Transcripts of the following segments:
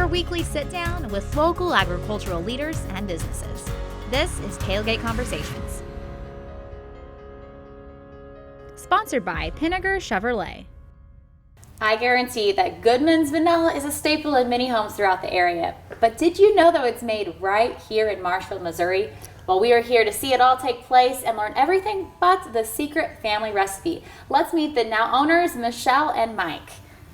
your weekly sit-down with local agricultural leaders and businesses. This is Tailgate Conversations. Sponsored by Pinnaker Chevrolet. I guarantee that Goodmans vanilla is a staple in many homes throughout the area. But did you know that it's made right here in Marshfield, Missouri? Well, we are here to see it all take place and learn everything but the secret family recipe. Let's meet the now owners, Michelle and Mike.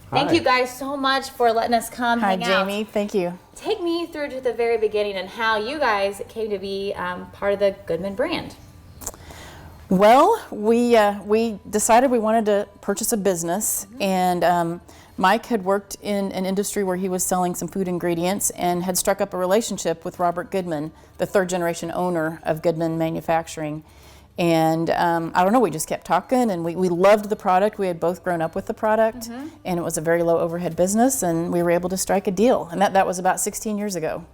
Thank you guys so much for letting us come hang out. Hi, Jamie. Thank you. Take me through to the very beginning and how you guys came to be part of the Goodman brand. Well, we decided we wanted to purchase a business, and Mike had worked in an industry where he was selling some food ingredients and had struck up a relationship with Robert Goodman, the third generation owner of Goodman Manufacturing. And I don't know, we just kept talking, and we loved the product. We had both grown up with the product, and it was a very low overhead business, and we were able to strike a deal. And that was about 16 years ago.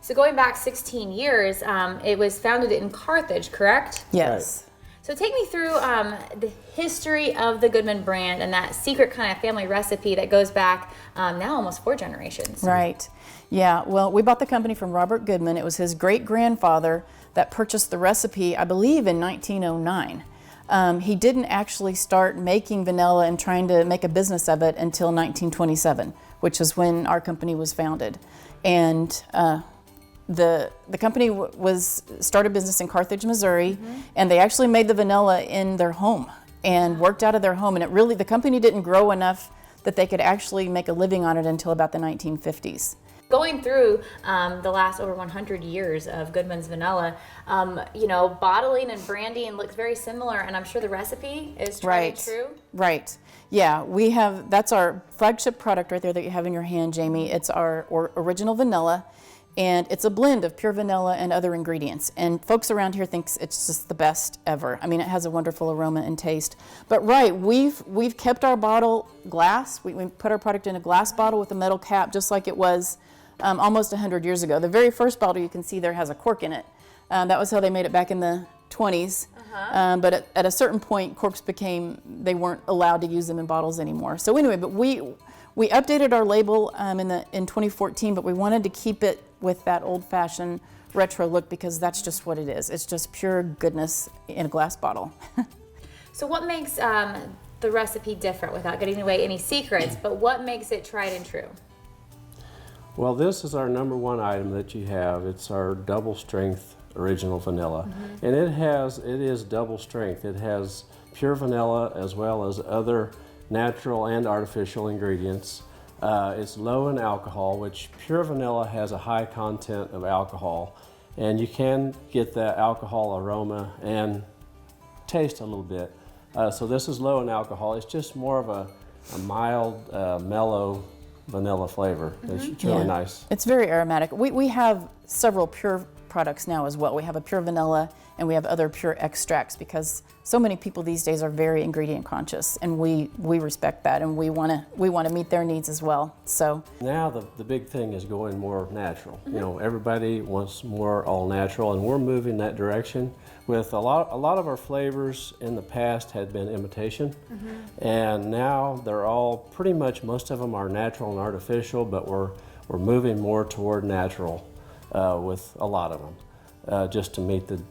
So going back 16 years, it was founded in Carthage, correct? Yes. Right. So take me through the history of the Goodman brand and that secret kind of family recipe that goes back now almost 4 generations. Right. Yeah, well, we bought the company from Robert Goodman. It was his great-grandfather that purchased the recipe, I believe, in 1909. He didn't actually start making vanilla and trying to make a business of it until 1927, which is when our company was founded. And the company started business in Carthage, Missouri, and they actually made the vanilla in their home and worked out of their home. And the company didn't grow enough that they could actually make a living on it until about the 1950s. Going through the last over 100 years of Goodman's vanilla, bottling and branding looks very similar, and I'm sure the recipe is tried and true. Right. Yeah, that's our flagship product right there that you have in your hand, Jamie. It's our original vanilla, and it's a blend of pure vanilla and other ingredients. And folks around here think it's just the best ever. I mean, it has a wonderful aroma and taste. But we've kept our bottle glass. We put our product in a glass bottle with a metal cap, just like it was almost 100 years ago. The very first bottle you can see there has a cork in it. That was how they made it back in the 20s. But at a certain point, corks they weren't allowed to use them in bottles anymore. So anyway, but we updated our label in 2014, but we wanted to keep it with that old-fashioned retro look because that's just what it is. It's just pure goodness in a glass bottle. So what makes the recipe different, without getting away any secrets, but what makes it tried and true? Well, this is our number one item that you have. It's our double strength original vanilla. And it is double strength. It has pure vanilla as well as other natural and artificial ingredients. It's low in alcohol, which pure vanilla has a high content of alcohol. And you can get that alcohol aroma and taste a little bit. So this is low in alcohol. It's just more of a mild, mellow vanilla flavor. It's really nice. It's very aromatic. We have several pure products now as well. We have a pure vanilla and we have other pure extracts because so many people these days are very ingredient conscious, and we respect that, and we want to meet their needs as well. So now the big thing is going more natural. You know, everybody wants more all natural, and we're moving that direction. With a lot of our flavors in the past had been imitation, and now they're all pretty much, most of them are natural and artificial, but we're moving more toward natural with a lot of them, just to meet the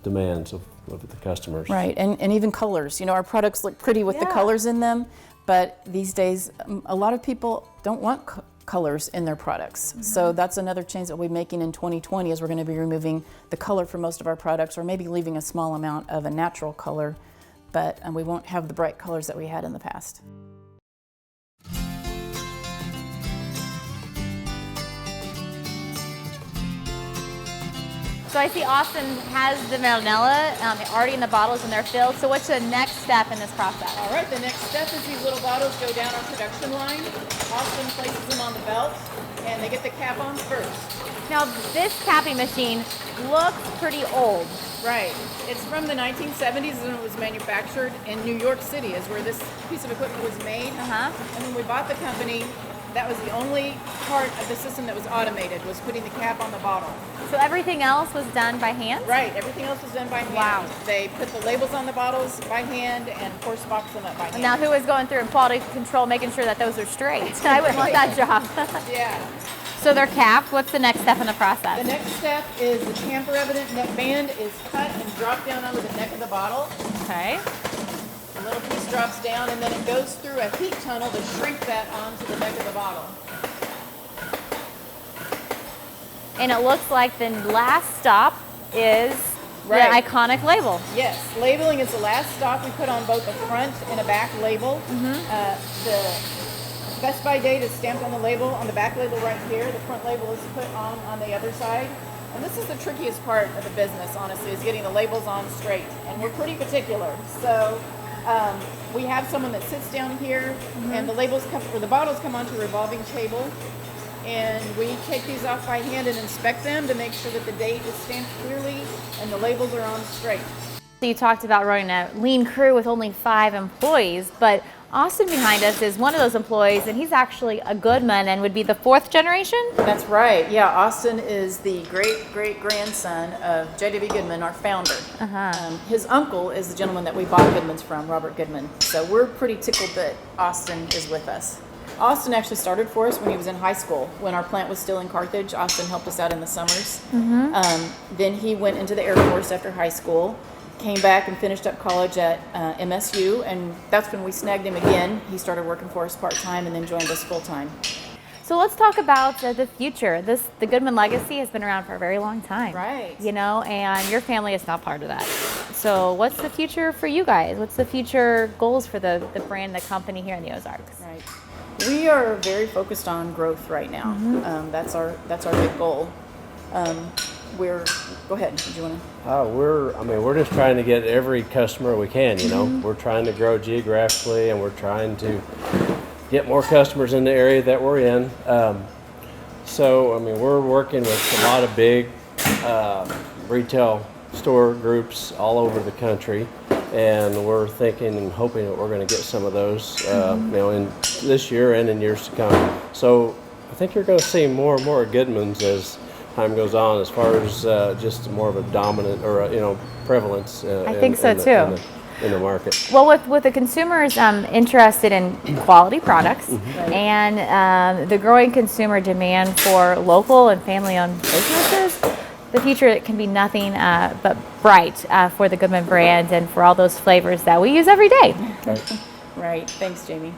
demands of the customers. Right, and even colors. You know, our products look pretty with the colors in them, but these days a lot of people don't want colors in their products. So that's another change that we're making in 2020 is we're going to be removing the color from most of our products, or maybe leaving a small amount of a natural color, but we won't have the bright colors that we had in the past. So I see Austin has the vanilla already in the bottles and they're filled. So what's the next step in this process? All right, the next step is these little bottles go down our production line. Austin places them on the belt, and they get the cap on first. Now this capping machine looks pretty old. Right. It's from the 1970s, and it was manufactured in New York City is where this piece of equipment was made. And when we bought the company, that was the only part of the system that was automated, was putting the cap on the bottle. So everything else was done by hand? Right, everything else was done by hand. Wow. They put the labels on the bottles by hand and of course box them up by hand. Now who is going through and quality control making sure that those are straight? I wouldn't want that job. Yeah. So they're capped. What's the next step in the The process? next step is the tamper-evident neckband is cut and dropped down onto the neck of the bottle. Okay. A little piece drops down, and then it goes through a heat tunnel to shrink that onto the neck of the bottle. And it looks like the last stop is Right. the iconic label. Yes, labeling is the last stop. We put on both a front and a back label. The specify date is stamped on the label, on the back label right here. The front label is put on the other side. And this is the trickiest part of the business, honestly, is getting the labels on straight. And we're pretty particular. So we have someone that sits down here, and the bottles come onto a revolving table. And we take these off by hand and inspect them to make sure that the date is stamped clearly and the labels are on straight. So you talked about running a lean crew with only 5 employees, but Austin behind us is one of those employees, and he's actually a Goodman and would be the 4th generation. That's right. Yeah, Austin is the great-great-grandson of J.W. Goodman, our founder. His uncle is the gentleman that we bought Goodman's from, Robert Goodman. So we're pretty tickled that Austin is with us. Austin actually started for us when he was in high school. When our plant was still in Carthage, Austin helped us out in the summers. Then he went into the Air Force after high school, came back and finished up college at MSU, and that's when we snagged him again. He started working for us part-time and then joined us full-time. So let's talk about the future. The Goodman legacy has been around for a very long time. Right. You know, and your family is not part of that. So what's the future for you guys? What's the future goals for the brand, the company here in the Ozarks? Right. We are very focused on growth right now. That's our big goal. Go ahead. Did you want to? We're just trying to get every customer we can, you know. We're trying to grow geographically, and we're trying to get more customers in the area that we're in. We're working with a lot of big retail store groups all over the country, and we're thinking and hoping that we're going to get some of those, in this year and in years to come. So I think you're going to see more and more Goodmans as time goes on, as far as just more of a dominant or prevalence. I think so too. In the market. Well, with the consumers interested in quality products and the growing consumer demand for local and family-owned businesses, the future can be nothing but bright for the Goodman brand and for all those flavors that we use every day. Right. Thanks, Jamie.